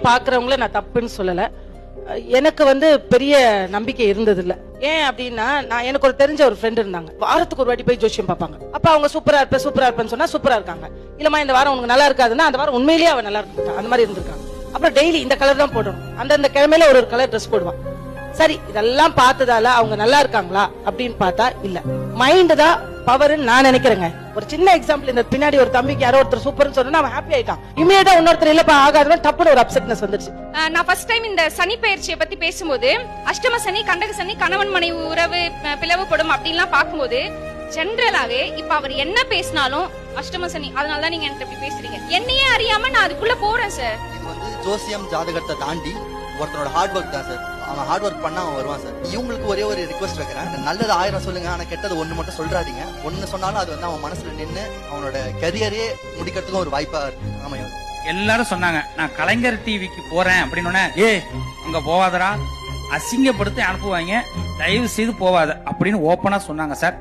பாக்குறவங்கள நான் தப்புன்னு சொல்லல. எனக்கு பெரிய நம்பிக்கை இருந்தது இல்ல. ஏன் அப்படின்னா, நான் எனக்கு ஒரு தெரிஞ்ச ஒரு ஃப்ரெண்ட் இருந்தாங்க. வாரத்துக்கு ஒரு வாட்டி போய் ஜோசியம் பார்ப்பாங்க. அப்ப அவங்க சூப்பரா இருப்பேன்னு சொன்னா சூப்பரா இருக்காங்க. இல்லமா இந்த வாரம் உனக்கு நல்லா இருக்காதுன்னா அந்த வாரம் உண்மையிலேயே அவன் நல்லா இருக்கான். அந்த மாதிரி இருந்திருக்காங்க. அப்புறம் டெய்லி இந்த கலர் தான் போடணும், அந்த கிழமையில ஒரு கலர் ட்ரெஸ் போடுவான். சரி, இதெல்லாம் பார்த்ததால அவங்க நல்லா இருக்காங்களா அப்படின்னு பார்த்தா இல்ல. மைண்ட் தான் பவர்னு நான் நினைக்கிறேங்க. ஒரு சின்ன எக்ஸாம்பிள், இந்த பின்னாடி ஒரு தம்பிக்கு யாரோ ஒருத்தர் சூப்பர்னு சொன்னா அவன் ஹாப்பி ஆயிட்டான். இமீடியட்டா இன்னொருத்தர் இல்லப்பா ஆகாதுன்னு டப்புனு ஒரு அப்செட்னஸ் வந்துருச்சு. நான் ஃபர்ஸ்ட் டைம் இந்த சனி பெயர்ச்சியை பத்தி பேசும்போது அஷ்டம சனி, கண்டக சனி, கணவன் மனைவி உறவு பிளவுபடும் அப்படின்லாம் பார்க்கும்போது ஜென்ரலாவே இப்ப அவர் என்ன பேசினாலும் அஷ்டம சனி, அதனாலதான் நீங்க என்கிட்ட இப்படி பேசுறீங்க. என்னையே அறியாம நான் அதுக்குள்ள போறேன் சார். இது ஜோசியம் ஜாதகத்தை தாண்டி ஒருத்தனோட ஹார்ட் ஒர்க் தான் சார். அவன் ஹார்ட் ஒர்க் பண்ணா அவன் வருவான் சார். இவங்களுக்கு ஒரே ஒரு ரிக்வஸ்ட் வைக்கிறேன், நல்லது 1000 சொல்லுங்க, ஆனா கெட்டது ஒண்ணு மட்டும் சொல்றாதீங்க. ஒண்ணு சொன்னாலும் அது அவன் மனசுல நின்று அவனோட கரியரே முடிக்கிறதுக்கும் ஒரு வாய்ப்பா அமையும். எல்லாரும் சொன்னாங்க நான் கலைஞர் டிவிக்கு போறேன் அப்படின்னு. அங்க போவாதரா, அசிங்கப்படுத்தி அனுப்புவாங்க, தயவு செய்து போவாத அப்படின்னு ஓப்பனா சொன்னாங்க சார்.